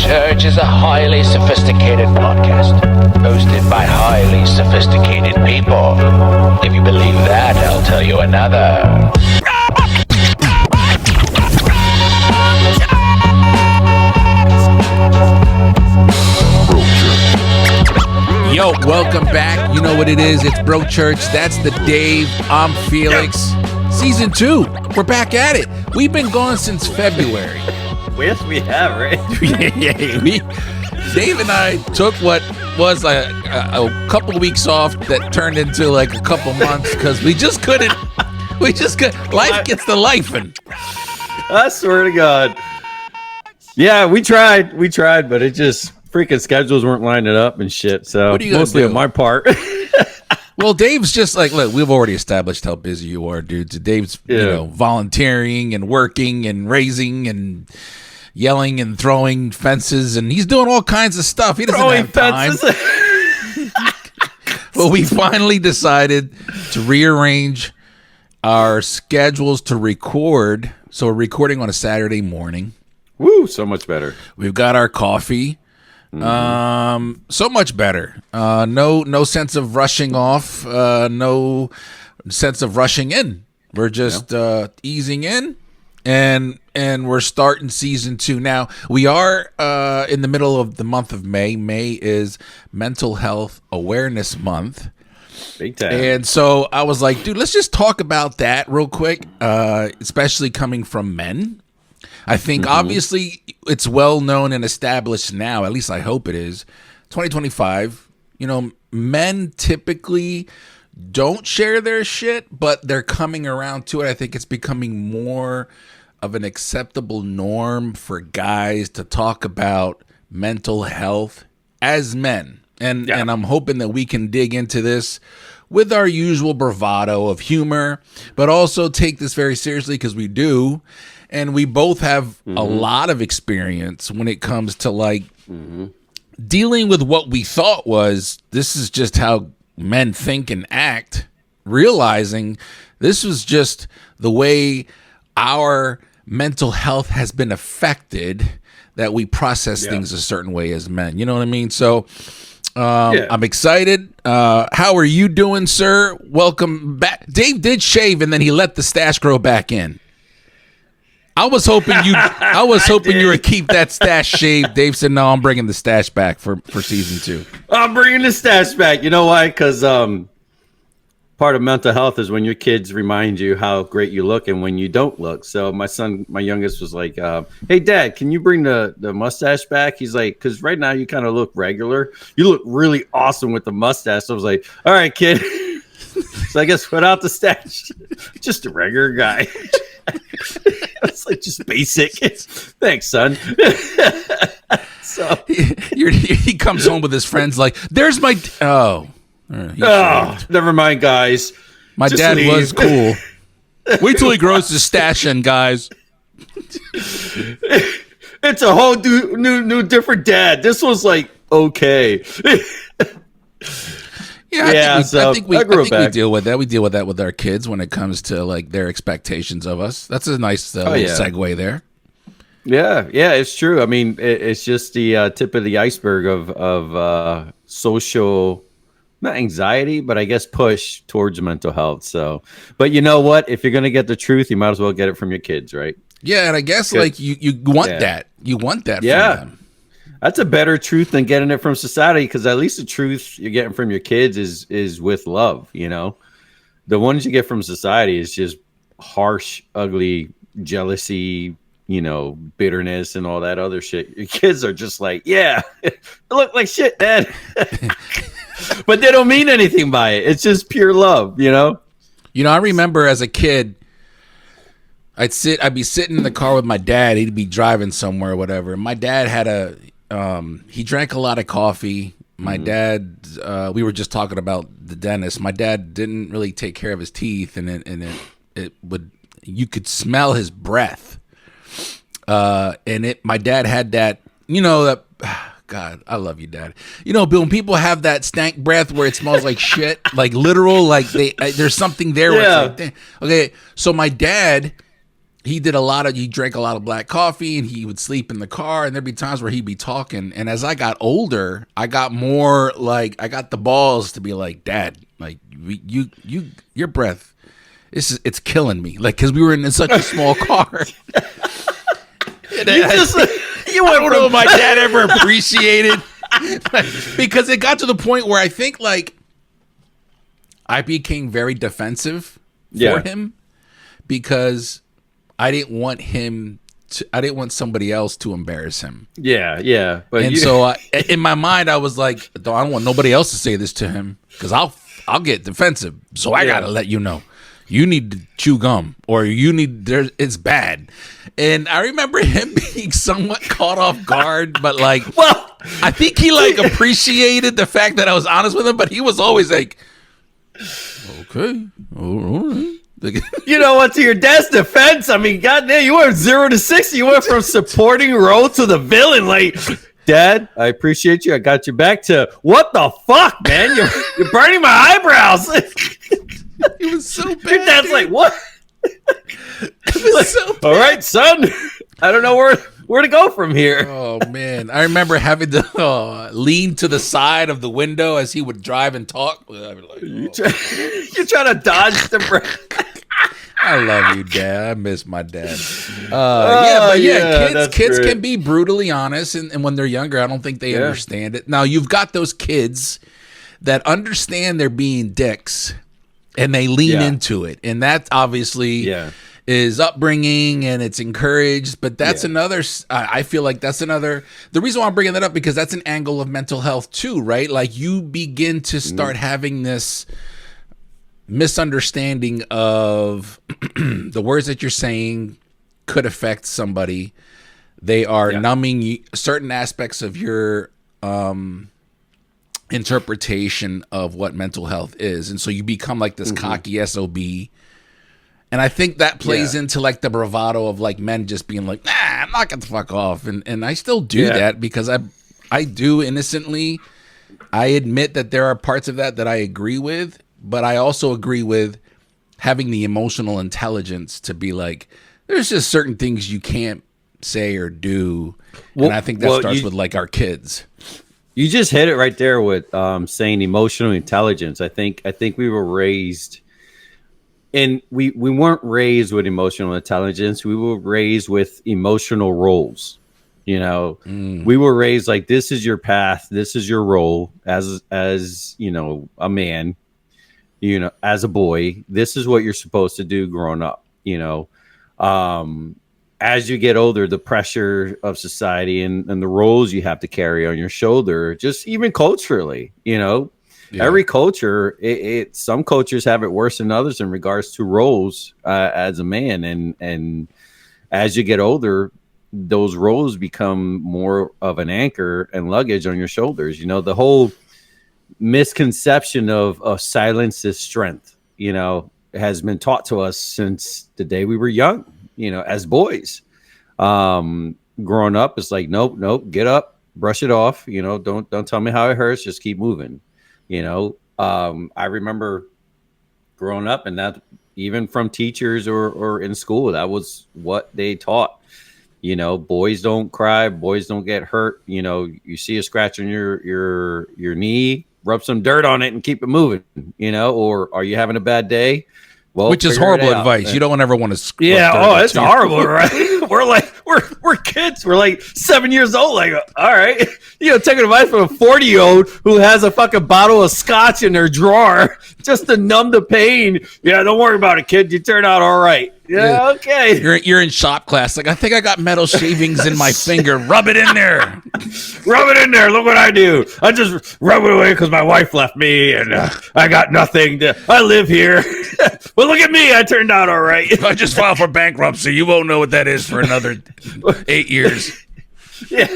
Church is a highly sophisticated podcast, hosted by highly sophisticated people. If you believe that, I'll tell you another. Yo, welcome back. You know what it is. It's Bro Church. That's the Dave. I'm Felix. Season 2. We're back at it. We've been gone since February. Yes, we have, right? Dave and I took what was a couple weeks off that turned into like a couple months because we just couldn't. Life gets the lifing. I swear to God. Yeah, we tried, but it just freaking schedules weren't lining up and shit. So mostly on my part. Well, Dave's just like, look, we've already established how busy you are, dude. So Dave's, volunteering and working and raising and yelling and throwing fences, and he's doing all kinds of stuff. He doesn't have time. Well, we finally decided to rearrange our schedules to record. So we're recording on a Saturday morning. Woo, so much better. We've got our coffee. So much better. No sense of rushing off. No sense of rushing in. We're just easing in, and we're starting season 2 now. We are in the middle of the month of May. May is Mental Health Awareness Month. Big time. And so I was like, dude, let's just talk about that real quick, especially coming from men. I think obviously it's well known and established now, at least I hope it is, 2025, men typically don't share their shit, but they're coming around to it. I think it's becoming more of an acceptable norm for guys to talk about mental health as men. And I'm hoping that we can dig into this with our usual bravado of humor, but also take this very seriously because we do. And we both have a lot of experience when it comes to dealing with what we thought was this is just how men think and act, realizing this was just the way our mental health has been affected, that we process things a certain way as men. You know what I mean? So I'm excited. How are you doing, sir? Welcome back. Dave did shave and then he let the stash grow back in. I was hoping you would keep that stash shaved. Dave said, "No, I'm bringing the stash back for season 2." I'm bringing the stash back. You know why? Because part of mental health is when your kids remind you how great you look and when you don't look. So my youngest was like, "Hey, Dad, can you bring the mustache back?" He's like, "Because right now you kind of look regular. You look really awesome with the mustache." So I was like, "All right, kid." So I guess without the stash, just a regular guy. It's like just basic. Thanks, son. So he comes home with his friends like, "There's my never mind, guys. My just dad leave." was cool. Wait till he grows his stash in, guys. It's a whole new different dad. This was like okay. I think we deal with that. We deal with that with our kids when it comes to like their expectations of us. That's a nice little segue there. Yeah, it's true. I mean, it's just the tip of the iceberg of social, not anxiety, but I guess push towards mental health. So, but you know what? If you're gonna get the truth, you might as well get it from your kids, right? Yeah, and I guess like you want that. You want that from them. That's a better truth than getting it from society, because at least the truth you're getting from your kids is with love. The ones you get from society is just harsh, ugly, jealousy, bitterness and all that other shit. Your kids are just like, yeah, I look like shit, Dad. But they don't mean anything by it. It's just pure love, I remember as a kid, I'd be sitting in the car with my dad. He'd be driving somewhere or whatever. My dad had he drank a lot of coffee. My dad, we were just talking about the dentist. My dad didn't really take care of his teeth, and you could smell his breath. My dad had that, God, I love you, Dad. Bill, when people have that stank breath where it smells like shit, like literal, like there's something there. Where it's like, okay, so my dad he drank a lot of black coffee, and he would sleep in the car, and there'd be times where he'd be talking. And as I got older, I got more like, I got the balls to be like, Dad, like your breath, it's killing me. Like, cause we were in such a small car. I don't know if my dad ever appreciated because it got to the point where I think like I became very defensive for him because I didn't want somebody else to embarrass him. Yeah. But so in my mind, I was like, I don't want nobody else to say this to him because I'll get defensive. So I gotta let you know. You need to chew gum, or it's bad. And I remember him being somewhat caught off guard, but like, well, I think he like appreciated the fact that I was honest with him, but he was always like, okay, all right. You know what? To your dad's defense, I mean, goddamn, you went 0 to 60. You went from supporting role to the villain. Like, Dad, I appreciate you. I got your back. To what the fuck, man? You're burning my eyebrows. It was so bad. Your dad's like, what? It was so bad. All right, son. I don't know where to go from here. Oh man, I remember having to lean to the side of the window as he would drive and talk. I'd be like, You're trying to dodge the breath. I love you, Dad. I miss my dad. Kids can be brutally honest, and when they're younger, I don't think they understand it. Now you've got those kids that understand they're being dicks, and they lean into it, and that obviously is upbringing, and it's encouraged. But that's another. I feel like that's another. The reason why I'm bringing that up because that's an angle of mental health too, right? Like you begin to start having this misunderstanding of the words that you're saying could affect somebody. They are numbing certain aspects of your interpretation of what mental health is, and so you become like this cocky SOB. And I think that plays into like the bravado of like men just being like, nah, I'm not gonna fuck off, and I still do that because I do innocently. I admit that there are parts of that I agree with. But I also agree with having the emotional intelligence to be like, there's just certain things you can't say or do. Well, and I think that starts with like our kids. You just hit it right there with saying emotional intelligence. I think we were raised, and we weren't raised with emotional intelligence. We were raised with emotional roles. You know, we were raised like, this is your path. This is your role as you know, a man. You know, as a boy, this is what you're supposed to do growing up. You know, as you get older, the pressure of society and the roles you have to carry on your shoulder, just even culturally, you know, every culture, some cultures have it worse than others in regards to roles as a man. And as you get older, those roles become more of an anchor and luggage on your shoulders. You know, the whole misconception of silence is strength, you know, has been taught to us since the day we were young, you know, as boys. Growing up, it's like, nope, get up, brush it off, you know, don't tell me how it hurts, just keep moving, you know. I remember growing up, and that even from teachers or in school, that was what they taught. You know, boys don't cry, boys don't get hurt. You know, you see a scratch on your knee, rub some dirt on it and keep it moving, you know, or are you having a bad day? Well, which is horrible advice. You don't ever want to. It's horrible, right? We're kids. We're like 7 years old. Like, all right, you know, taking advice from a 40-year-old who has a fucking bottle of scotch in their drawer just to numb the pain. Yeah, don't worry about it, kid. You turn out all right. Yeah, okay. You're in shop class. Like, I think I got metal shavings in my finger. Rub it in there. Rub it in there. Look what I do. I just rub it away because my wife left me, and I got nothing. I live here. Well, look at me. I turned out all right. I just filed for bankruptcy. You won't know what that is for another 8 years. Yeah,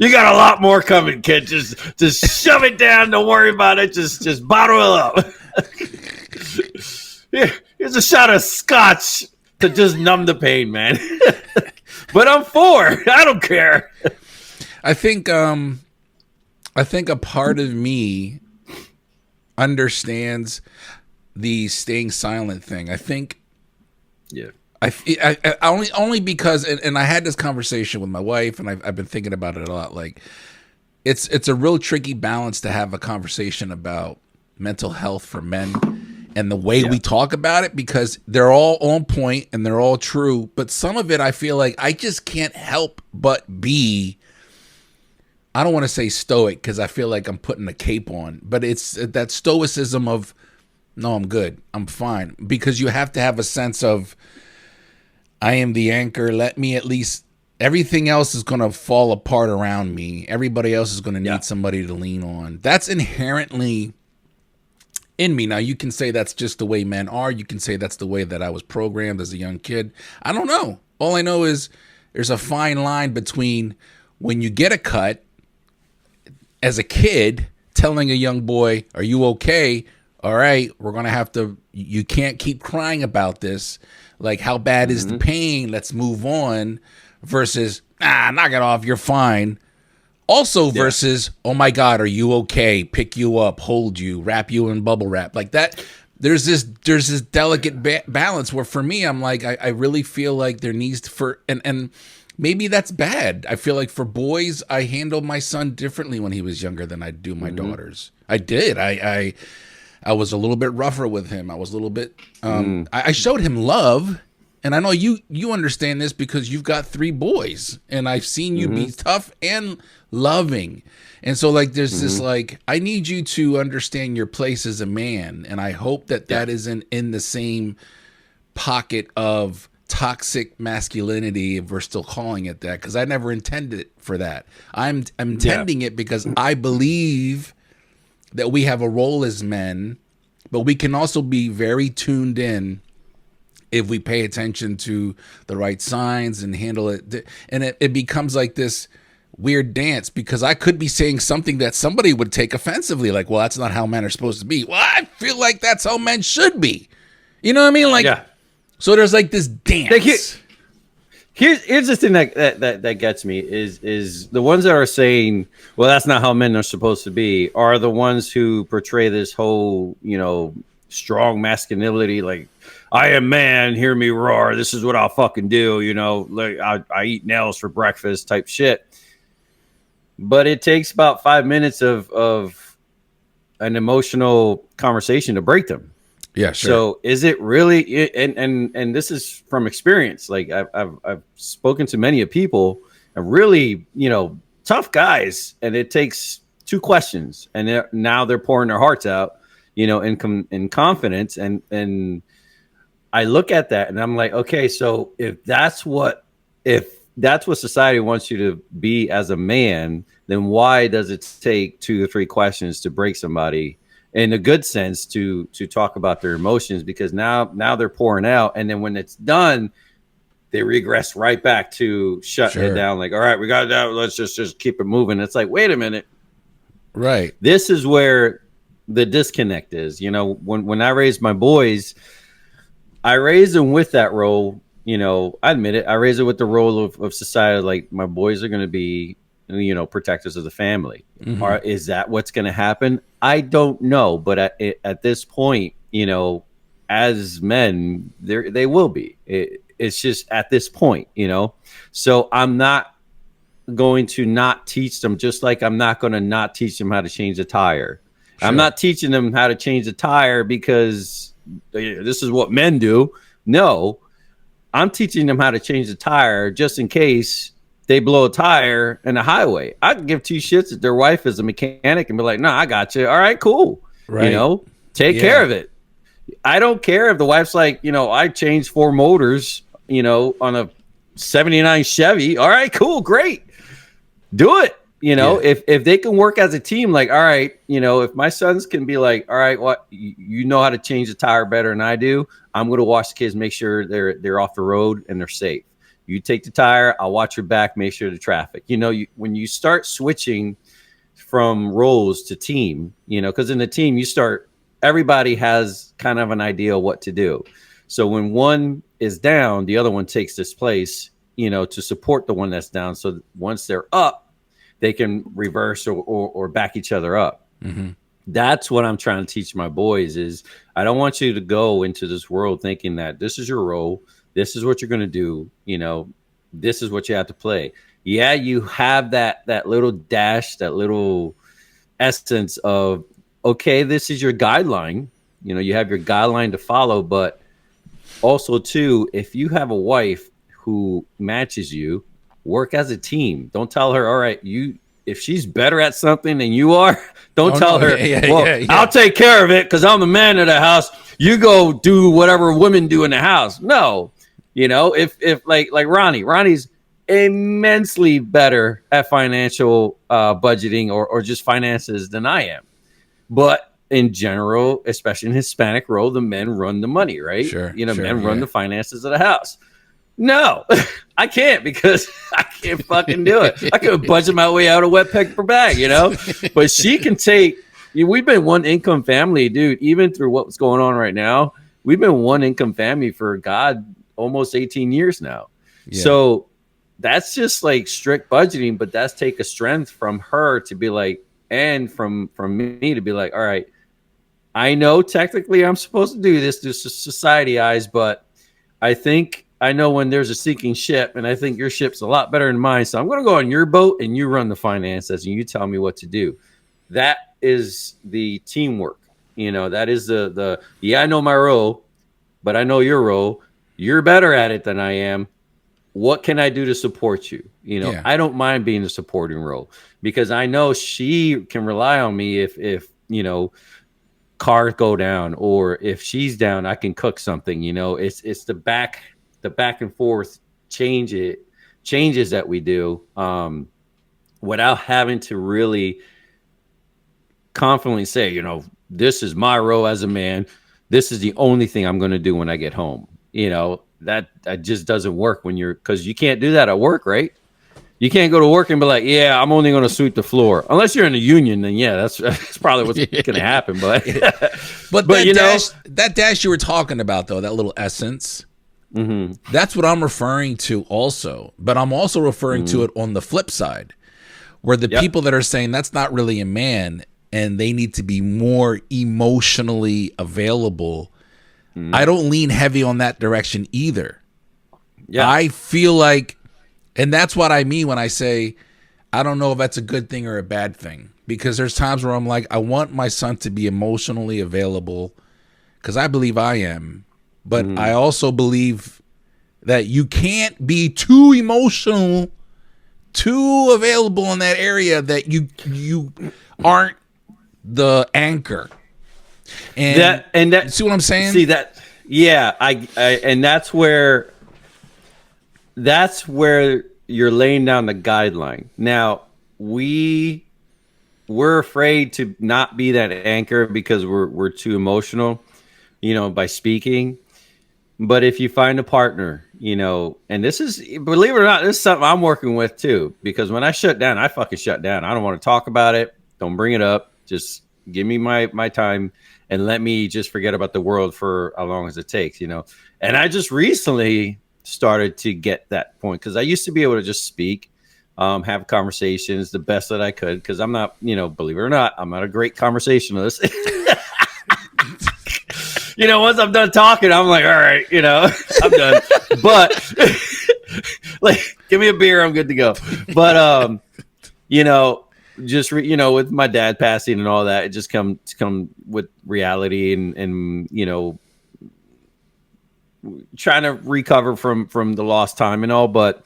you got a lot more coming, kid. Just shove it down. Don't worry about it. Just bottle it up. Yeah, here's a shot of scotch to just numb the pain, man. But I'm 4. I don't care. I think a part of me understands the staying silent thing. I think only because, and I had this conversation with my wife, and I've been thinking about it a lot. Like, it's a real tricky balance to have a conversation about mental health for men and the way we talk about it, because they're all on point and they're all true. But some of it, I feel like I just can't help but be, I don't want to say stoic because I feel like I'm putting a cape on, but it's that stoicism of, no, I'm good, I'm fine. Because you have to have a sense of, I am the anchor. Let me at least, everything else is going to fall apart around me. Everybody else is going to need somebody to lean on. That's inherently in me. Now, you can say that's just the way men are. You can say that's the way that I was programmed as a young kid. I don't know. All I know is there's a fine line between when you get a cut as a kid, telling a young boy, are you okay? All right, we're going to have to, you can't keep crying about this. Like, how bad is the pain? Let's move on. Versus, knock it off, you're fine. Also versus, oh my God, are you okay? Pick you up, hold you, wrap you in bubble wrap. Like that, there's this delicate balance where for me, I'm like, I really feel like there needs to, and maybe that's bad. I feel like for boys, I handle my son differently when he was younger than I do my daughters. I did. I was a little bit rougher with him. I was a little bit, I showed him love. And I know you understand this because you've got 3 boys and I've seen you be tough and loving. And so like, there's this, like, I need you to understand your place as a man. And I hope that that isn't in the same pocket of toxic masculinity, if we're still calling it that, because I never intended it for that. I'm intending it because I believe that we have a role as men, but we can also be very tuned in if we pay attention to the right signs and handle it. And it becomes like this weird dance, because I could be saying something that somebody would take offensively, like, well, that's not how men are supposed to be. Well, I feel like that's how men should be. You know what I mean? Like, so there's like this dance. Here's the thing that gets me is the ones that are saying, well, that's not how men are supposed to be, are the ones who portray this whole, strong masculinity, like, I am man, hear me roar, this is what I'll fucking do, like I eat nails for breakfast type shit. But it takes about 5 minutes of an emotional conversation to break them. Yeah, sure. So is it really, and this is from experience, like I've spoken to many of people, and really, tough guys, and it takes 2 questions, and now they're pouring their hearts out, in confidence, and I look at that and I'm like, okay, so if that's what society wants you to be as a man, then why does it take 2 or 3 questions to break somebody in a good sense to talk about their emotions? Because now they're pouring out, and then when it's done, they regress right back to shutting it down. Like, all right, we got that. Let's just keep it moving. It's like, wait a minute. Right. This is where the disconnect is. When I raised my boys, I raised them with that role. I admit it. I raised it with the role of society. Like, my boys are going to be, protectors of the family. Is that what's going to happen? I don't know. But at this point, as men, they will be. It's just at this point, So I'm not going to not teach them, just like I'm not going to not teach them how to change a tire. Sure. I'm not teaching them how to change a tire because this is what men do. No, I'm teaching them how to change the tire just in case they blow a tire in the highway. I can give 2 shits if their wife is a mechanic and be like, no, I got you. All right, cool. Right. Take care of it. I don't care if the wife's like, I changed 4 motors, on a 79 Chevy. All right, cool. Great. Do it. If they can work as a team, like, all right, if my sons can be like, all right, what, you know how to change the tire better than I do, I'm going to watch the kids, make sure they're off the road and they're safe. You take the tire, I'll watch your back, make sure the traffic. When you start switching from roles to team, because in the team everybody has kind of an idea of what to do. So when one is down, the other one takes this place, to support the one that's down. So once they're up, they can reverse or back each other up. Mm-hmm. That's what I'm trying to teach my boys is I don't want you to go into this world thinking that this is your role. This is what you're going to do. This is what you have to play. Yeah, you have that little dash, that little essence of, okay, this is your guideline. You have your guideline to follow, but also too, if you have a wife who matches you, work as a team. Don't tell her, all right, if she's better at something than you are, don't tell her, I'll take care of it because I'm the man of the house. You go do whatever women do in the house. No, if like Ronnie's immensely better at financial budgeting or just finances than I am. But in general, especially in Hispanic world, the men run the money, right? Men run the finances of the house. No, I can't because I can't fucking do it. I could budget my way out of wet paper bag, but she can take. We've been one income family, dude. Even through what's going on right now, we've been one income family for almost 18 years now. Yeah. So that's just like strict budgeting, but that's take a strength from her to be like, and from me to be like, all right, I know technically I'm supposed to do this to society eyes, but I know when there's a sinking ship, and I think your ship's a lot better than mine. So I'm going to go on your boat and you run the finances and you tell me what to do. That is the teamwork. That is the I know my role, but I know your role. You're better at it than I am. What can I do to support you? I don't mind being a supporting role because I know she can rely on me if cars go down, or if she's down, I can cook something. It's the back and forth changes that we do without having to really confidently say, this is my role as a man. This is the only thing I'm going to do when I get home. That just doesn't work because you can't do that at work, right? You can't go to work and be like, yeah, I'm only going to sweep the floor. Unless you're in a union, then yeah, that's probably what's going to happen. But that dash you were talking about, though, that little essence, that's what I'm referring to also. But I'm also referring to it on the flip side, where the people that are saying that's not really a man and they need to be more emotionally available, I don't lean heavy on that direction either. Yeah. I feel like, and that's what I mean when I say, I don't know if that's a good thing or a bad thing, because there's times where I'm like, I want my son to be emotionally available because I believe I am, but I also believe that you can't be too emotional, too available in that area that you aren't the anchor. And that see what I'm saying? See that? Yeah, I and that's where you're laying down the guideline. Now we're afraid to not be that anchor because we're too emotional, by speaking. But if you find a partner, and this is, believe it or not, this is something I'm working with too, because when I shut down, I fucking shut down. I don't want to talk about it. Don't bring it up. Just give me my time and let me just forget about the world for how long as it takes, And I just recently started to get that point because I used to be able to just speak, have conversations the best that I could, because I'm not, believe it or not, I'm not a great conversationalist. Once I'm done talking, I'm like, all right, I'm done. But like, give me a beer, I'm good to go. But just with my dad passing and all that, it just come with reality and trying to recover from the lost time and all. But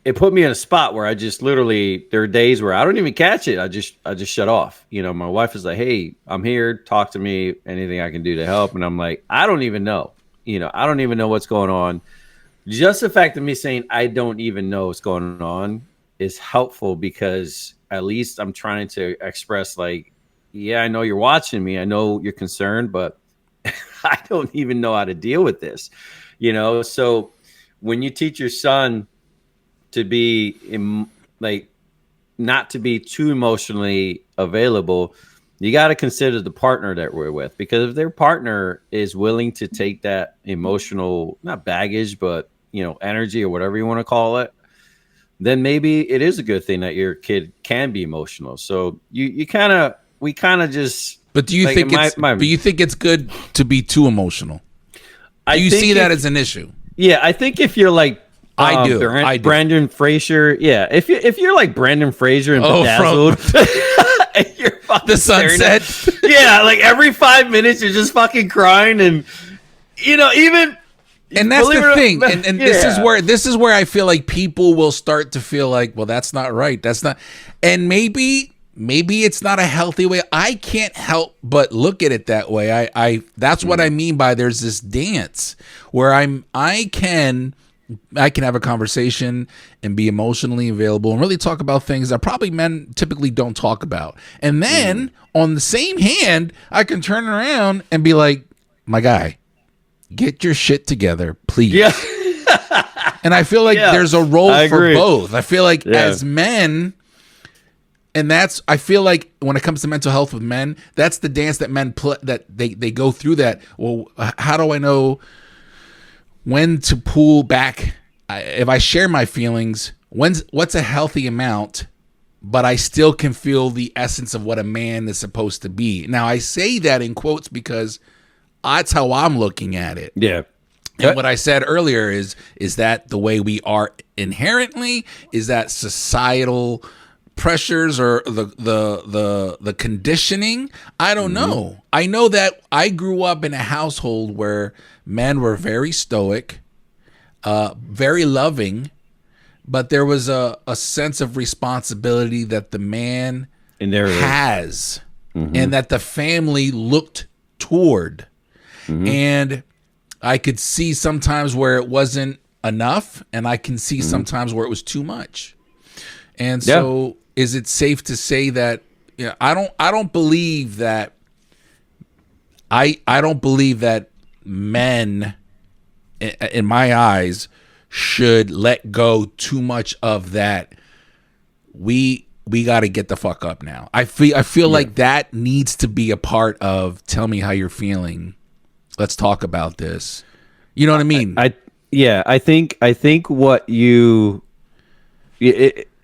it put me in a spot where I just literally, there are days where I don't even catch it. I just shut off. My wife is like, hey, I'm here, talk to me, anything I can do to help. And I'm like, I don't even know. I don't even know what's going on. Just the fact of me saying I don't even know what's going on is helpful, because at least I'm trying to express like, yeah, I know you're watching me. I know you're concerned, but I don't even know how to deal with this, So when you teach your son to be not to be too emotionally available, you got to consider the partner that we're with, because if their partner is willing to take that emotional, not baggage, but energy or whatever you want to call it, then maybe it is a good thing that your kid can be emotional. So we kind of just. But do you think do you think it's good to be too emotional? Do you see that as an issue? Yeah, I think if you're like I do. Brandon Fraser. Yeah, if you're like Brandon Fraser and Bedazzled, and you're fucking the sunset. Yeah, like every 5 minutes you're just fucking crying, and even. And that's the thing, and this is where I feel like people will start to feel like, well, that's not right. That's not, and maybe it's not a healthy way. I can't help but look at it that way. I that's what I mean by there's this dance where I can have a conversation and be emotionally available and really talk about things that probably men typically don't talk about. And then on the same hand, I can turn around and be like, my guy, get your shit together, please. Yeah. And I feel like there's a role for both. I feel like as men, and I feel like when it comes to mental health with men, that's the dance that men play, that they go through that. Well, how do I know when to pull back? If I share my feelings, what's a healthy amount, but I still can feel the essence of what a man is supposed to be. Now, I say that in quotes because that's how I'm looking at it. Yeah. And what I said earlier is that the way we are inherently? Is that societal pressures or the conditioning? I don't know. I know that I grew up in a household where men were very stoic, very loving, but there was a sense of responsibility that the man has and that the family looked toward. And I could see sometimes where it wasn't enough, and I can see sometimes where it was too much. And so is it safe to say that I don't believe that I don't believe that men in my eyes should let go too much of that. We got to get the fuck up now. I feel like that needs to be a part of tell me how you're feeling. Let's talk about this. You know what I mean? I think what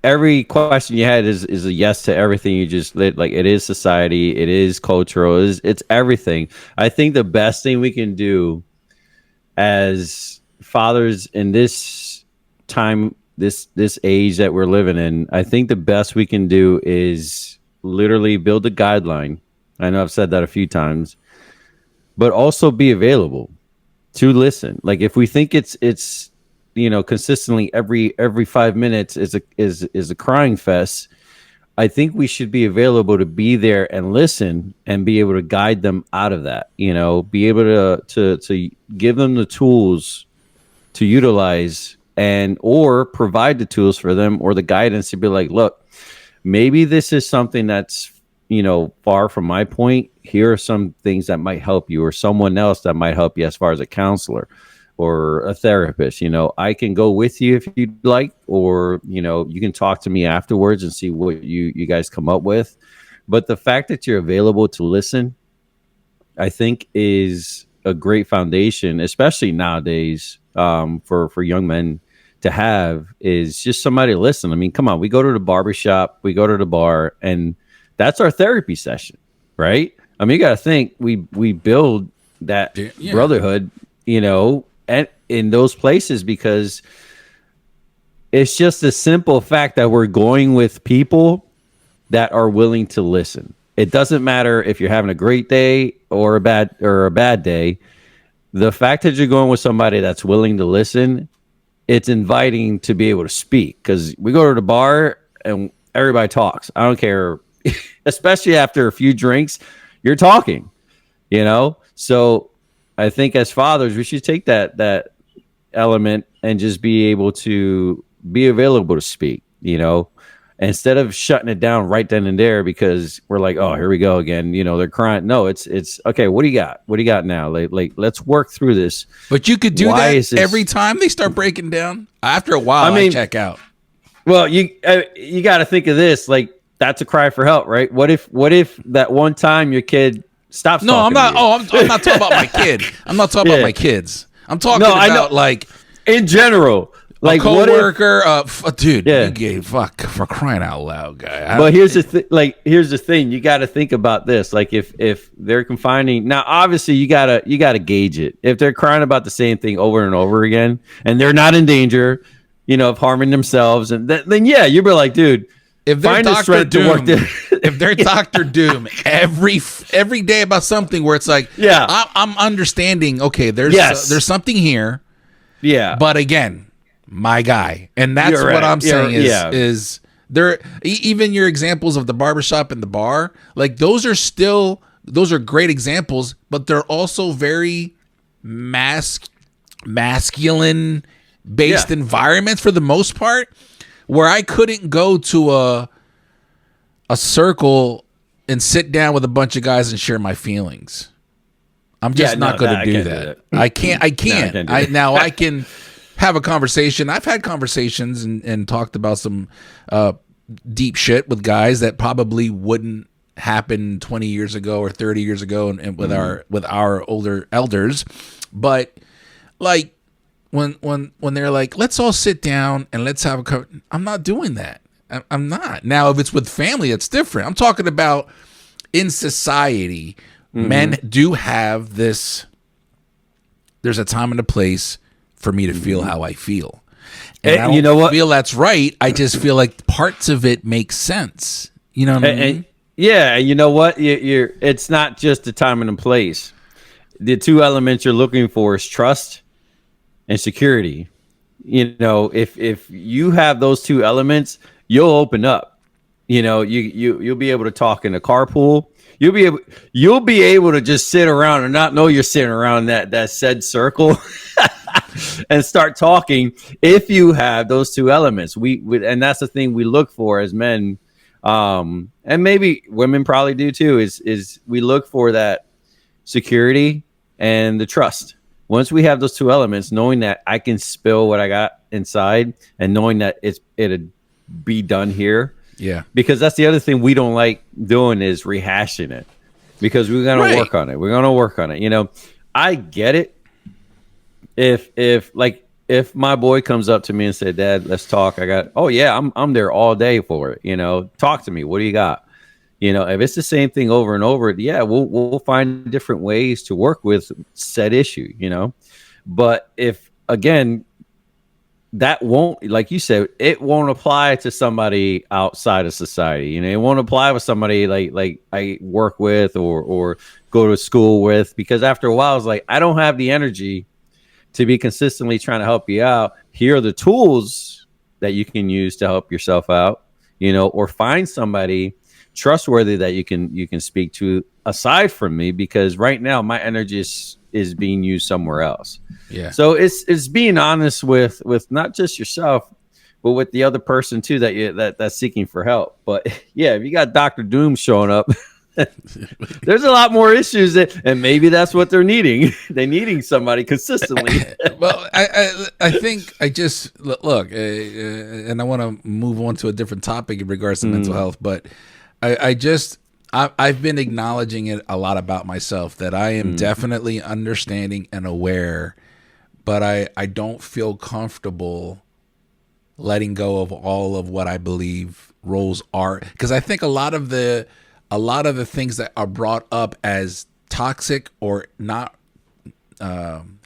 every question you had is a yes to everything you just lit. Like, it is society, it is cultural, it's everything. I think the best thing we can do as fathers in this time, this age that we're living in, I think the best we can do is literally build a guideline. I know I've said that a few times, but also be available to listen. Like, if we think it's consistently every 5 minutes is a crying fest, I think we should be available to be there and listen and be able to guide them out of that. Be able to give them the tools to utilize or provide the tools for them or the guidance to be like, look, maybe this is something that's far from my point. Here are some things that might help you, or someone else that might help you as far as a counselor or a therapist. I can go with you if you'd like, or you can talk to me afterwards and see what you guys come up with. But the fact that you're available to listen, I think, is a great foundation, especially nowadays, for young men to have, is just somebody to listen. I mean, come on, we go to the barbershop, we go to the bar, and that's our therapy session, right? I mean, you got to think we build that brotherhood, and in those places, because it's just the simple fact that we're going with people that are willing to listen. It doesn't matter if you're having a great day or a bad day. The fact that you're going with somebody that's willing to listen, it's inviting to be able to speak, because we go to the bar and everybody talks. I don't care. Especially after a few drinks, you're talking, So I think as fathers, we should take that element and just be able to be available to speak, instead of shutting it down right then and there because we're like, oh, here we go again. They're crying. No, it's okay. What do you got? What do you got now? Like let's work through this. But you could do that every time they start breaking down. After a while, I check out. Well, you got to think of this. Like, that's a cry for help, right? What if that one time your kid stops? No, I'm not. I'm not talking about my kid. I'm not talking about my kids. I'm talking about like in general. Like, a coworker, dude, Yeah. you gave fuck for crying out loud, guy. But here's the thing. You got to think about this. Like, if they're confining now, obviously you gotta gauge it. If they're crying about the same thing over and over again, and they're not in danger, of harming themselves, and then yeah, you'd be like, dude, if they're find the Doctor strength to work Doom, there. if they're Doctor Doom every day about something where it's like, Yeah. I'm understanding. Okay, there's Yes. something here, Yeah, but again, my guy, and that's You're what right. I'm saying Yeah. is there. Even your examples of the barbershop and the bar, like those are great examples, but they're also very masculine based Yeah. environments for the most part, where I couldn't go to a circle and sit down with a bunch of guys and share my feelings. I'm just not going to do that. I can't. I can't. I can have a conversation. I've had conversations and talked about some deep shit with guys that probably wouldn't happen 20 years ago or 30 years ago, and with our older elders. But like when they're like, let's all sit down and let's have a I'm not doing that. I'm not. Now, if it's with family, it's different. I'm talking about in society. Men do have this. There's a time and a place for me to feel how I feel, and I don't feel that's right. I just feel like parts of it make sense. You know what I mean? Yeah, you know what? It's not just the time and the place. The two elements you're looking for is trust and security. If you have those two elements, you'll open up. You'll be able to talk in a carpool. You'll be able to just sit around and not know you're sitting around that said circle and start talking if you have those two elements. And that's the thing we look for as men, and maybe women probably do too, is we look for that security and the trust. Once we have those two elements, knowing that I can spill what I got inside and knowing that it'll be done here. Yeah. Because that's the other thing we don't like doing is rehashing it, because we're going to work on it. We're going to work on it. I get it. If my boy comes up to me and said, Dad, let's talk. I'm there all day for it. Talk to me. What do you got? If it's the same thing over and over, yeah, we'll find different ways to work with said issue, but if again, that won't, like you said, it won't apply to somebody outside of society. It won't apply with somebody like I work with or go to school with, because after a while, it's like, I don't have the energy to be consistently trying to help you out. Here are the tools that you can use to help yourself out, or find somebody trustworthy that you can speak to aside from me, because right now my energy is being used somewhere else. Yeah. So it's being honest with not just yourself, but with the other person too that's seeking for help. But yeah, if you got Dr. Doom showing up, there's a lot more issues and maybe that's what they're needing. They're needing somebody consistently. Well, I think I just look, and I want to move on to a different topic in regards to mental health, but I've been acknowledging it a lot about myself, that I am definitely understanding and aware, but I don't feel comfortable letting go of all of what I believe roles are, because I think a lot of the things that are brought up as toxic or not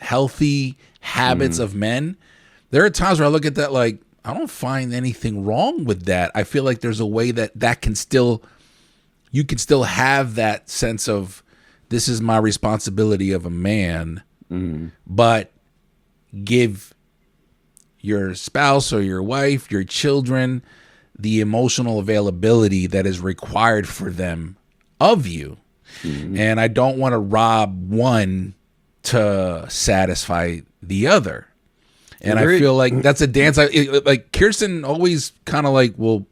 healthy habits of men, there are times where I look at that like, I don't find anything wrong with that. I feel like there's a way that can still, you can still have that sense of, this is my responsibility of a man, but give your spouse or your wife, your children, the emotional availability that is required for them of you. And I don't want to rob one to satisfy the other. And I feel like that's a dance. Like Kirsten always kind of like will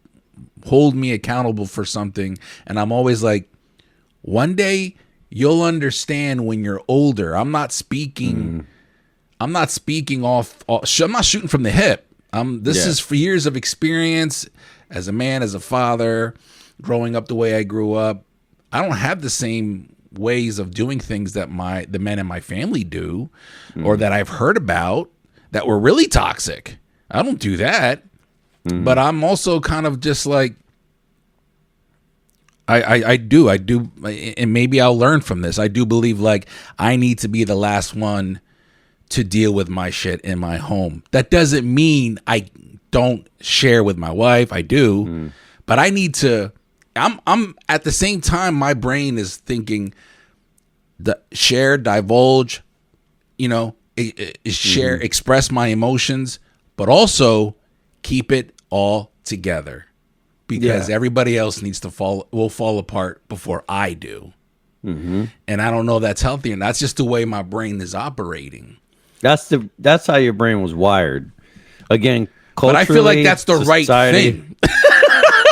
hold me accountable for something. And I'm always like, one day you'll understand when you're older. I'm not speaking. I'm not speaking off. I'm not shooting from the hip. This is for years of experience as a man, as a father, growing up the way I grew up. I don't have the same ways of doing things that the men in my family do, or that I've heard about that were really toxic. I don't do that. But I'm also kind of just like, I do, and maybe I'll learn from this. I do believe like I need to be the last one to deal with my shit in my home. That doesn't mean I don't share with my wife. I do, but I need to. I'm at the same time. My brain is thinking, the share, divulge, share, express my emotions, but also keep it all together. Because everybody else will fall apart before I do. And I don't know if that's healthy, and that's just the way my brain is operating. That's how your brain was wired. Again, culturally, but I feel like that's the right thing.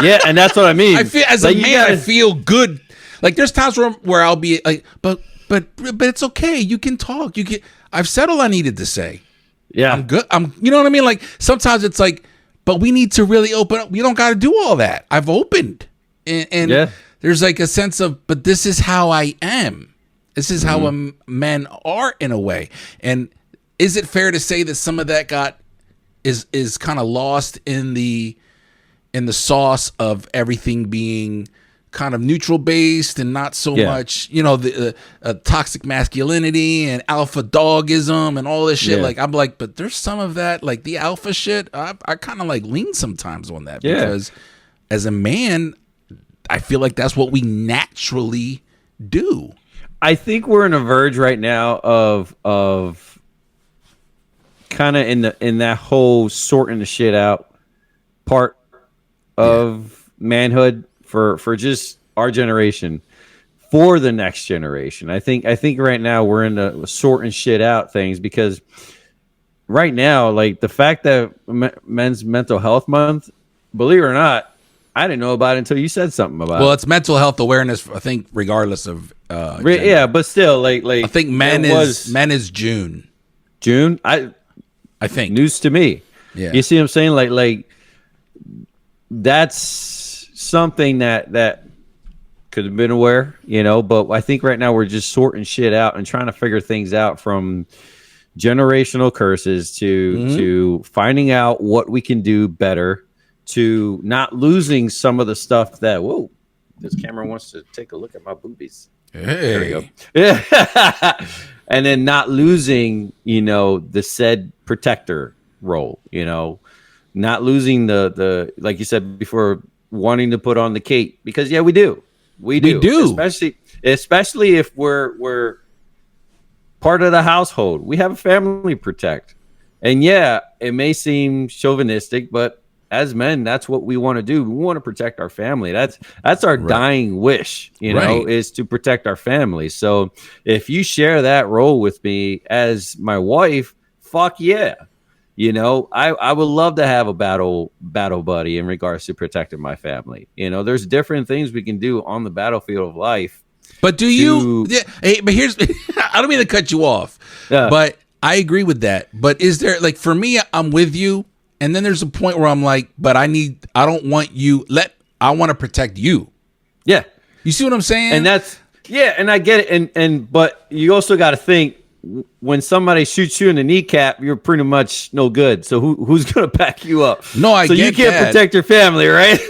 Yeah, and that's what I mean. I feel as a man, I feel good. Like there's times where I'll be like, but it's okay. You can talk. I've said all I needed to say. Yeah, I'm good. You know what I mean? Like sometimes it's like, but we need to really open up. We don't got to do all that. I've opened. And there's like a sense of, but this is how I am. This is how men are in a way. And is it fair to say that some of that is kind of lost in the sauce of everything being kind of neutral based and not so much, the toxic masculinity and alpha dogism and all this shit. Like I'm like, but there's some of that, like the alpha shit. I kind of like lean sometimes on that because as a man, I feel like that's what we naturally do. I think we're in a verge right now of kind of in that whole sorting the shit out part of manhood. For just our generation, for the next generation, I think right now we're in the sorting shit out things because right now, like the fact that Men's Mental Health Month, believe it or not, I didn't know about it until you said something about it. Well, it's mental health awareness, I think, regardless of yeah, but still, like I think men is June. June, I think news to me. Yeah, you see what I'm saying? Like that's something that could have been aware, but I think right now we're just sorting shit out and trying to figure things out from generational curses to finding out what we can do better, to not losing some of the stuff that, whoa, this camera wants to take a look at my boobies. Hey. There we go. Yeah. And then not losing, the said protector role, not losing the like you said before, wanting to put on the cape, because we do especially if we're part of the household. We have a family to protect, and it may seem chauvinistic, but as men, that's what we want to do. We want to protect our family. That's our dying wish, is to protect our family. So if you share that role with me as my wife, fuck yeah. I would love to have a battle buddy in regards to protecting my family. There's different things we can do on the battlefield of life. But do you? Yeah. Hey, but here's. I don't mean to cut you off. But I agree with that. But is there, like, for me, I'm with you, and then there's a point where I'm like, but I don't want you. I want to protect you. Yeah. You see what I'm saying? And that's and I get it. But you also got to think, when somebody shoots you in the kneecap, you're pretty much no good. So who's going to back you up? No, I get that. So you can't protect your family, right?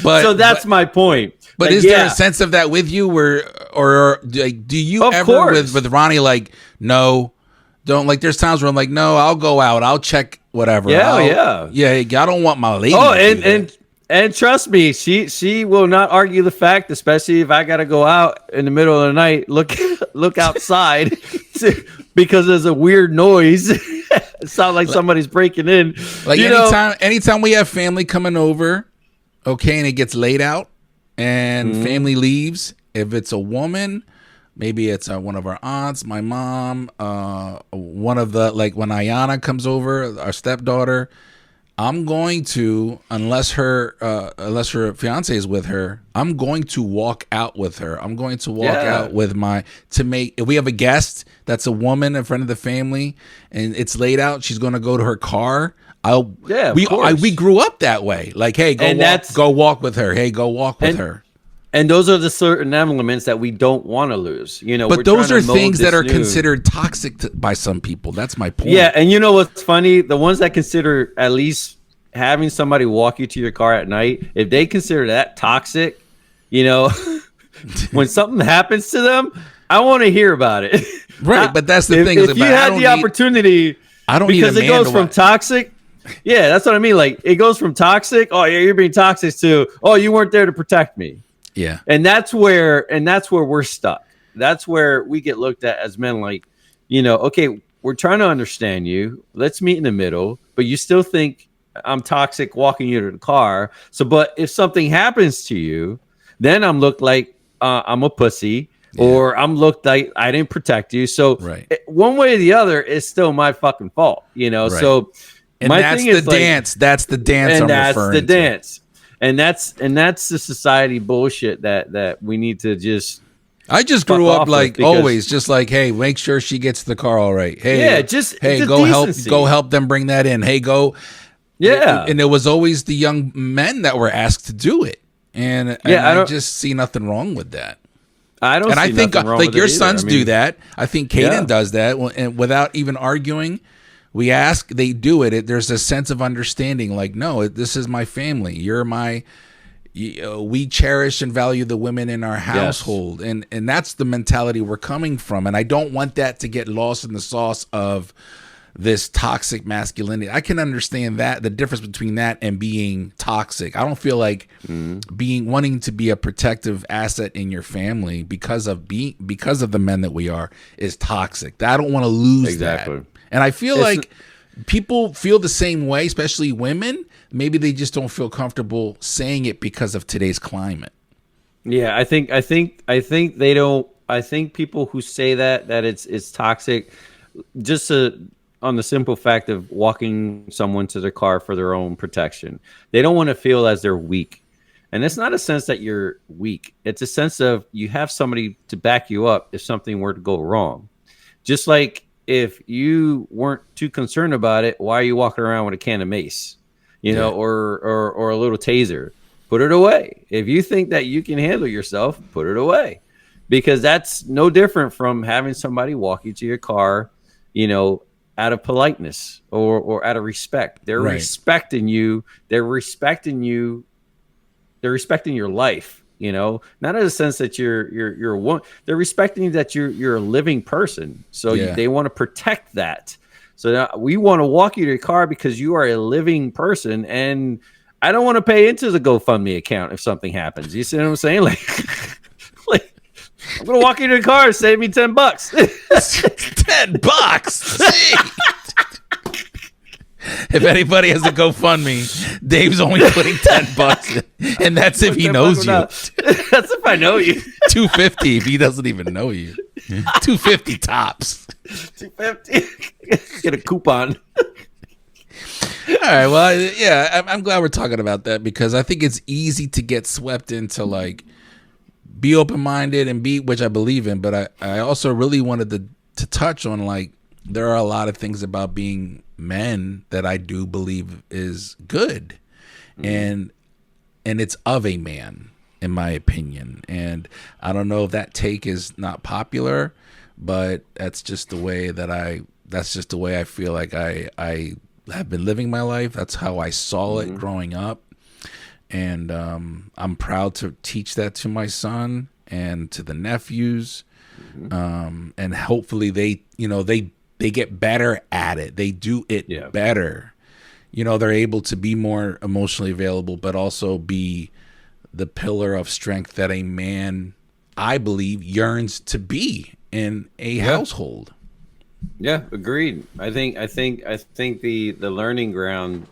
So that's my point. But is there a sense of that with you, or do you ever with Ronnie, like, no, don't, like, there's times where I'm like, no, I'll go out, I'll check whatever. Yeah. I don't want my lady. Oh, and trust me, she will not argue the fact, especially if I got to go out in the middle of the night, look outside because there's a weird noise. It sounds like somebody's breaking in. Like anytime we have family coming over, and it gets laid out and family leaves, if it's a woman, maybe it's one of our aunts, my mom, one of the, like when Ayana comes over, our stepdaughter, I'm going to, unless her fiance is with her, I'm going to walk out with her. I'm going to walk out with if we have a guest that's a woman, a friend of the family, and it's laid out, she's going to go to her car. We grew up that way. Like, hey, go walk with her. Hey, go walk with her. And those are the certain elements that we don't want to lose. You know, But we're those trying are to mold things that this are new- considered toxic by some people. That's my point. Yeah, and you know what's funny? The ones that consider at least having somebody walk you to your car at night, if they consider that toxic, you know, when something happens to them, I want to hear about it. Right, but that's the thing. If you had the opportunity, I don't need because a it man goes from toxic. Yeah, that's what I mean. Like it goes from toxic. Oh, yeah, you're being toxic to oh, you weren't there to protect me. Yeah, And that's where we're stuck. That's where we get looked at as men. Like, you know, okay, we're trying to understand you. Let's meet in the middle. But you still think I'm toxic walking you to the car. So, but if something happens to you, then I'm looked like I'm a pussy. Yeah. Or I'm looked like I didn't protect you. So one way or the other, it's still my fucking fault, you know? Right. So and my that's thing the is dance. Like, that's the dance. And I'm that's referring the to. dance. And that's the society bullshit that we need to just. I just grew up like always, just like, hey, make sure she gets to the car all right. Hey, yeah, just hey, go help them bring that in. Hey, go. Yeah, and it was always the young men that were asked to do it, and I just see nothing wrong with that. I don't. And I think like your sons do that. I think Caden does that, and without even arguing, we ask, they do it. There's a sense of understanding. Like, no, this is my family. You're my. We cherish and value the women in our household, and that's the mentality we're coming from. And I don't want that to get lost in the sauce of this toxic masculinity. I can understand that, the difference between that and being toxic. I don't feel like wanting to be a protective asset in your family because of the men that we are is toxic. I don't want to lose that. And I feel like people feel the same way, especially women. Maybe they just don't feel comfortable saying it because of today's climate. Yeah, I think they don't. I think people who say that it's toxic, just on the simple fact of walking someone to their car for their own protection. They don't want to feel as they're weak. And it's not a sense that you're weak. It's a sense of you have somebody to back you up if something were to go wrong. Just like if you weren't too concerned about it, why are you walking around with a can of mace? You know, or a little taser? Put it away. If you think that you can handle yourself, put it away. Because that's no different from having somebody walk you to your car, you know, out of politeness or out of respect. They're respecting you. They're respecting you. They're respecting your life, you know, not in a sense that you're one. They're respecting that you're a living person. So they want to protect that. So now we want to walk you to your car because you are a living person, and I don't want to pay into the GoFundMe account if something happens. You see what I'm saying? Like I'm gonna walk you to the car and save me $10. $10. If anybody has a GoFundMe, Dave's only putting $10 in, and that's if he knows you. That's if I know you. $250 if he doesn't even know you. $250 tops. $250. Get a coupon. All right. Well, yeah, I'm glad we're talking about that because I think it's easy to get swept into like be open-minded and be, which I believe in, but I also really wanted to touch on like there are a lot of things about being men that I do believe is good, and it's of a man, in my opinion. And I don't know if that take is not popular, but that's just the way that I feel like I have been living my life. That's how I saw it growing up. And I'm proud to teach that to my son and to the nephews. And hopefully they get better at it. They do it better. You know, they're able to be more emotionally available, but also be the pillar of strength that a man, I believe, yearns to be in a household. Yeah, agreed. I think the learning ground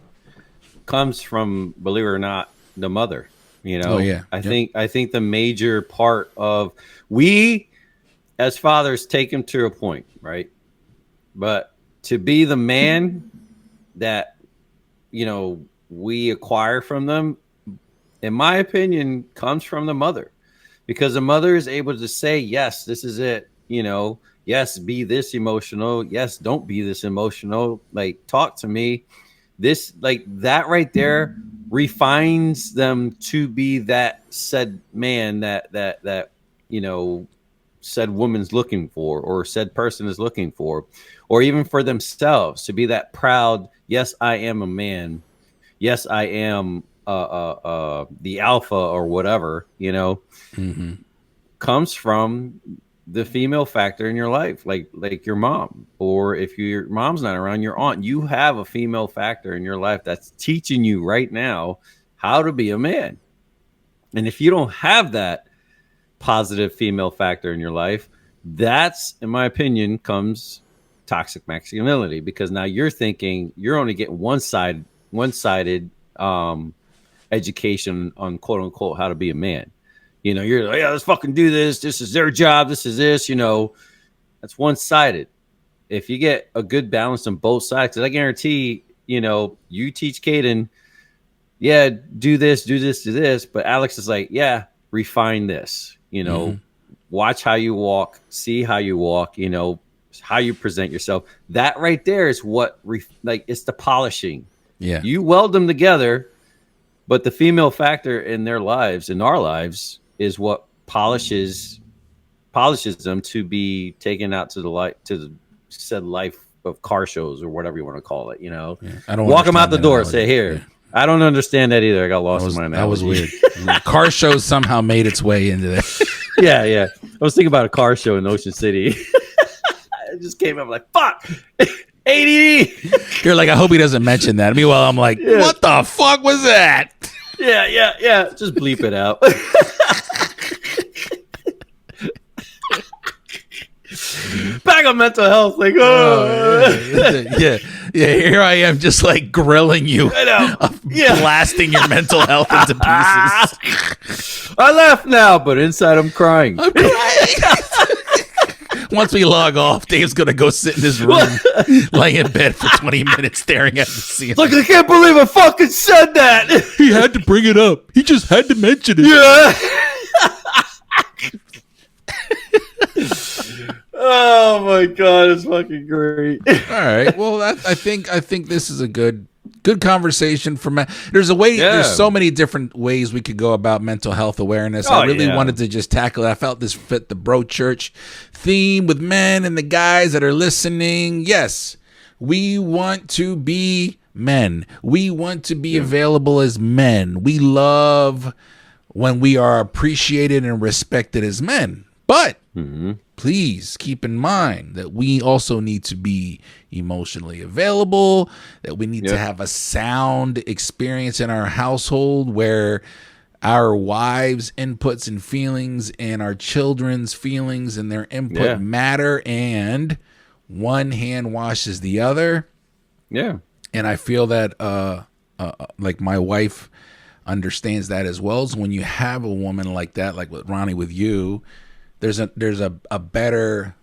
comes from, believe it or not, the mother. You know, I think the major part of we as fathers take him to a point, right? But to be the man that, you know, we acquire from them, in my opinion, comes from the mother, because the mother is able to say, yes, this is it. You know, yes, be this emotional. Yes, don't be this emotional. Like, talk to me. This, like that right there refines them to be that said man that said woman's looking for, or said person is looking for, or even for themselves to be that proud, yes, I am a man, yes, I am the alpha or whatever, comes from the female factor in your life, like your mom, or if your mom's not around, your aunt. You have a female factor in your life that's teaching you right now how to be a man. And if you don't have that positive female factor in your life, that's, in my opinion, comes toxic masculinity, because now you're thinking you're only getting one-sided education on quote unquote how to be a man. You're like, yeah, let's fucking do this. This is their job. This is this, that's one-sided. If you get a good balance on both sides, because I guarantee, you teach Caden, yeah, do this, do this, do this. But Alex is like, yeah, refine this, watch how you walk, see how you walk, how you present yourself. That right there is what, it's the polishing. Yeah. You weld them together, but the female factor in their lives, in our lives, is what polishes them to be taken out to the said life of car shows or whatever you want to call it. Yeah. I don't walk them out the door and analogy. say, here. Yeah. I don't understand that either. I got lost in my analogy. That was weird. Car shows somehow made its way into that. Yeah. I was thinking about a car show in Ocean City. It just came up like, fuck, ADD. You're like, I hope he doesn't mention that. Meanwhile, I'm like, what the fuck was that? Yeah. Just bleep it out. Back on mental health, like, yeah. Here I am, just like grilling you, I know. blasting your mental health into pieces. I laugh now, but inside I'm crying. I'm crying. Once we log off, Dave's gonna go sit in his room, lay in bed for 20 minutes, staring at the ceiling. Like, I can't believe I fucking said that. He had to bring it up. He just had to mention it. Yeah. Oh my god, it's fucking great. All right. Well, I think this is a good conversation for men. There's a way. Yeah. There's so many different ways we could go about mental health awareness. I really wanted to just tackle it. I felt this fit the bro church theme with men and the guys that are listening. Yes, we want to be men. We want to be available as men. We love when we are appreciated and respected as men. But please keep in mind that we also need to be emotionally available, that we need to have a sound experience in our household where our wives' inputs and feelings and our children's feelings and their input matter, and one hand washes the other. Yeah. And I feel that like my wife understands that as well. So when you have a woman like that, like with Ronnie, with you, there's a better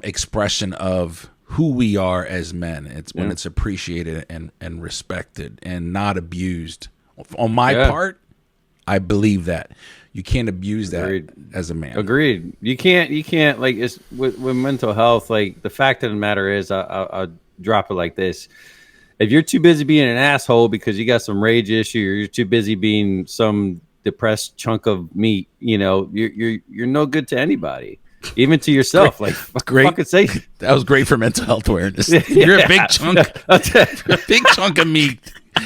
expression of who we are as men. It's when it's appreciated and respected and not abused. On my part, I believe that you can't abuse that as a man. Agreed. You can't like, it's with mental health. Like, the fact of the matter is, I'll drop it like this. If you're too busy being an asshole because you got some rage issue, or you're too busy being some depressed chunk of meat, you're no good to anybody, even to yourself. Like, fucking say that was great for mental health awareness. You're a big chunk, you're a big chunk of meat.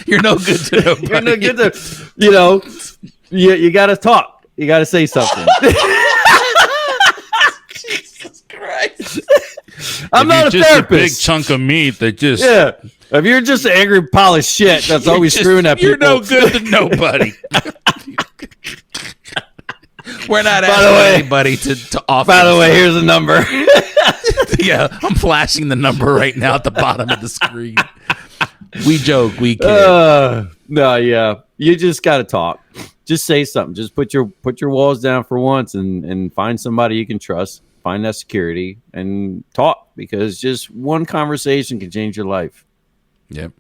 You're no good to nobody. You're no good to, you got to talk. You got to say something. Jesus Christ! I'm not a just therapist. A big chunk of meat that just If you're just an angry pile of shit that's always screwing at people, you're no good to nobody. We're not asking anybody to offer. By the way, here's a number. Yeah, I'm flashing the number right now at the bottom of the screen. We joke, we kid. No, yeah. You just got to talk. Just say something. Just put your walls down for once and find somebody you can trust. Find that security and talk, because just one conversation can change your life. Yep.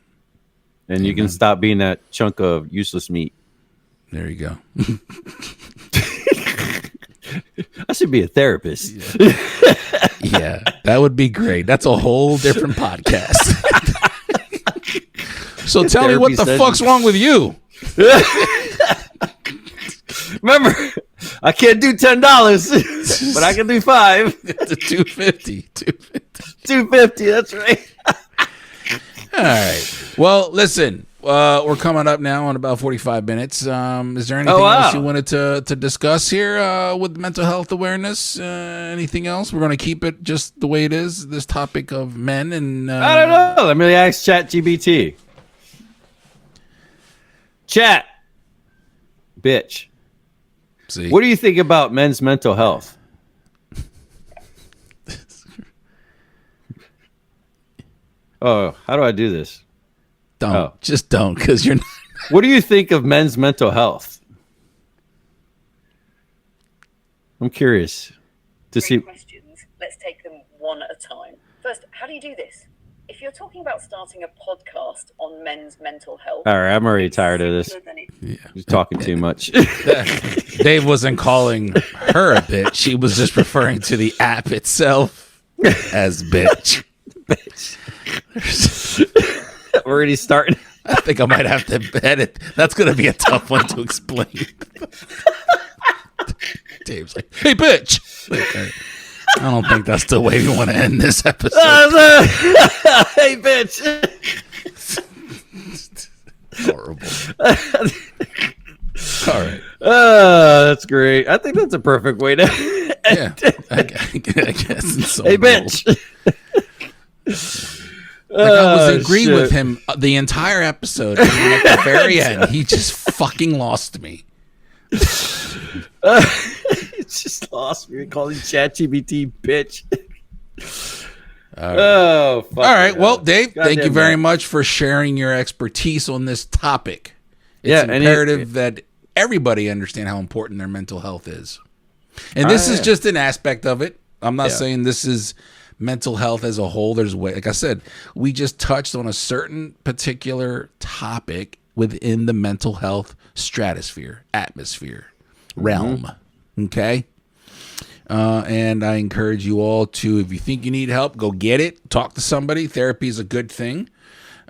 And you can stop being that chunk of useless meat. There you go. I should be a therapist. Yeah, that would be great. That's a whole different podcast. So tell me, what the fuck's wrong with you? Remember, I can't do $10, but I can do $5. It's a 250. 250. That's right. All right. Well, listen, we're coming up now on about 45 minutes. Is there anything else you wanted to discuss here with mental health awareness? Anything else? We're going to keep it just the way it is, this topic of men. And I don't know. Let me ask ChatGPT. Chat, bitch. See? What do you think about men's mental health? Oh, how do I do this? Just don't, because you're not. What do you think of men's mental health? I'm curious to see. Questions. Let's take them one at a time. First, how do you do this? If you're talking about starting a podcast on men's mental health, All right, I'm already tired of this. You're talking too much. Dave wasn't calling her a bitch. He was just referring to the app itself as bitch. Bitch. We're already starting. I think I might have to edit. That's going to be a tough one to explain. Dave's like, hey, bitch. I don't think that's the way we want to end this episode. Hey, bitch. Horrible. All right. That's great. I think that's a perfect way to Yeah, I guess. Hey, bitch. Like I was agreeing with him the entire episode, and then at the very end, he just fucking lost me. It's just lost me calling ChatGPT bitch. All right. Oh, fuck. All right. Well, Dave, God thank you damn very that. much for sharing your expertise on this topic. It's Yeah, and imperative that everybody understand how important their mental health is. And this is just an aspect of it. I'm not saying this is mental health as a whole. There's way, like I said, we just touched on a certain particular topic within the mental health stratosphere, atmosphere, realm. Okay. And I encourage you all to, if you think you need help, go get it. Talk to somebody. Therapy is a good thing.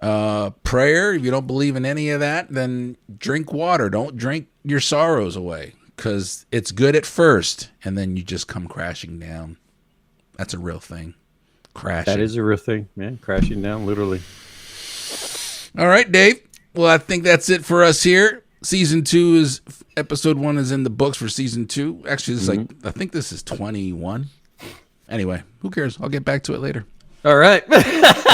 Prayer, if you don't believe in any of that, then drink water. Don't drink your sorrows away, because it's good at first, and then you just come crashing down. That's a real thing. Crashing. That is a real thing, man. Crashing down, literally. All right, Dave. Well, I think that's it for us here. Season 2 is, episode 1 is in the books for season 2. Actually, this is like, I think this is 21. Anyway, who cares? I'll get back to it later. All right.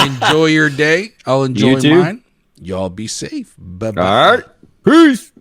Enjoy your day. I'll enjoy You too. mine. Y'all be safe. Bye-bye. All right. Peace.